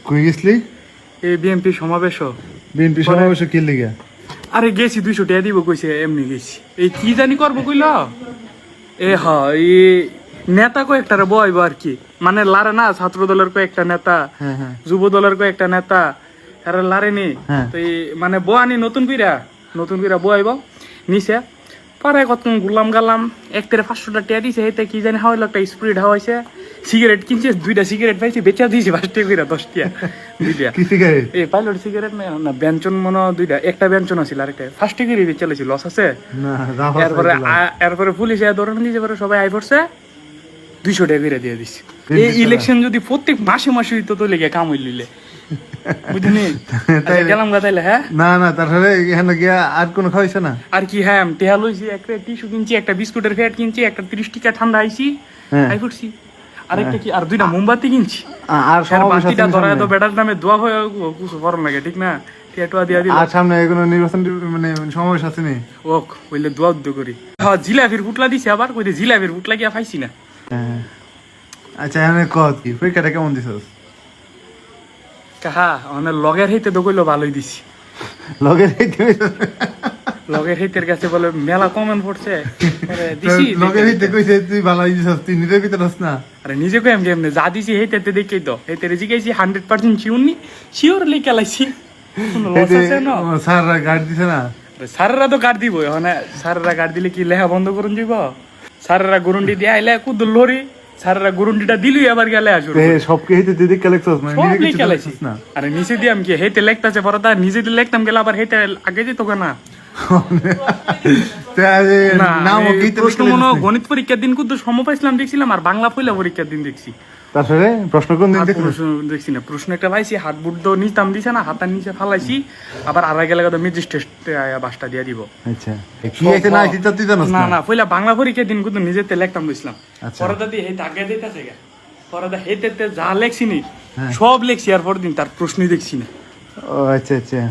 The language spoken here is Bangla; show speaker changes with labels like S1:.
S1: কই গেছলি?
S2: এই বিএনপি সমাবেশ।
S1: বিএনপি সমাবেশ কি লিগা?
S2: আরে গেছি 200 টাকা দিব কইছে, এমনি গেছি। এই কি জানি করবো কইল এই নেতা কয়েকটারে বইব আর কি, মানে লারে না ছাত্র দলের কয়েকটা নেতা, যুব দলের কয়েকটা নেতা, এরা লারে নি তো মানে বোয়ানি নতুন কইরা বইব নিচে। পরে কত ঘুরলাম গালাম, এক তেরে 500 টাকা দিছে, এতে কি জানি হাওয়াইলো, একটা স্প্রিট হাওয়াইছে, সিগারেট কিনছে, 2টা সিগারেট পাইছে, বেচা দিয়েছে 5 টাকা করে, 10 টাকা দুইটা।
S1: কি সিগারেট?
S2: এই পাইলট সিগারেট না ব্যঞ্জন মনে হয় 2টা, একটা ব্যঞ্জন আছিল আর একটা 1 টাকা করে বেচালেছিল, লস আছে। এরপরে পুলিশ ধরে নিয়েছে, পরে সবাই আই পড়ছে, 200 টাকা করে দিয়ে দিচ্ছে। এই ইলেকশন যদি প্রত্যেক মাসে মাসে হইতো তো লেগে কাম হইলে বুঝলি গেলাম গা তাইলে। হ্যাঁ
S1: না তারপরে এখানে গিয়া আর কোনো খাইছে না
S2: আর কি? হ্যাঁ টেহা লইছি, একটা টিস্যু কিনছি, একটা বিস্কুটের প্যাকেট কিনছি, একটা 30 টাকা ঠান্ডা আইছি আই পড়ছি, আরেকটা কি আর 2টা মোমবাতি কিনছি।
S1: আর
S2: বাতিটা ধরায় তো বেটার নামে দোয়া হয়ে কিছু ফরম লাগে, ঠিক না? টিয়াটুয়া দিয়া দিল।
S1: আর সামনে কোনো নির্বাচন মানে সমাবেশ আছে নি?
S2: ওক কইলে দোয়া করি। হ্যাঁ জিলাপির পুটলা দিছে, আবার কইতে জিলাপির পুটলা গিয়া পাইছি না।
S1: আচ্ছা এখানে কত কি পরীক্ষাটা কেমন দিছস?
S2: কাহা মানে লগের হইতে তো কইলো ভালোই দিছি।
S1: লগের হইতে
S2: লগের হইতের কাছে বলে মেলা কমেন্ট পড়ছে, পরে দিছি।
S1: লগের হইতে কইছে তুই ভালোই দিছস, তুই নিজের ভিতরে হস না?
S2: আরে নিজে কই আমি কেমনে যা দিছি হইতে দেখেই তো, হইতে জিগাইছি 100% শিওর লিখে লাইছি। কোনো লস আছে না?
S1: স্যাররা গার্ড দিছে না?
S2: স্যাররা তো গার্ড দিব, মানে স্যাররা গার্ড দিলে কি লেখা বন্ধ করুন যাব? স্যাররা গুরুন্ডি দিয়ে আইলে কুদুল লরি, স্যাররা গুরুন্ডিটা দিলই আবার গেলে আসুন
S1: সব কি হইতে দিদি কালেক্টস মানে
S2: সব
S1: নিজে
S2: লিখে লাইছি না। আরে নিচে দিয়াম কি হেতে লেখতাছে, পরে তার নিজে দিয়ে লিখতাম গেলে আবার হেতে আগে যেত না। প্রশ্ন মনে গণিত পরীক্ষার দিন কিন্তু সম পাইছিলাম দেখছিলাম, আর বাংলা পয়লা পরীক্ষার দিন দেখছি।
S1: তারপরে প্রশ্ন কোন দিন
S2: দেখছি না, প্রশ্ন একটা পাইছি, হাত বুট তো নিতাম দিছে না, হাতার নিচে ফালাইছি, আবার আড়াই গেলে ম্যাজিস্ট্রেট বাসটা দিয়ে দিব।
S1: আচ্ছা কি আছে না এটা তুই জানোস
S2: না? না পয়লা বাংলা পরীক্ষার দিন কিন্তু নিজেতে লিখতাম দিছিলাম, পরে দাদি হেতে আগে দিতেছে গা, পরে দা হেতে যা লেখছি নি সব লেখছি, আর পরের দিন তার প্রশ্নই দেখছি না।
S1: ও আচ্ছা আচ্ছা।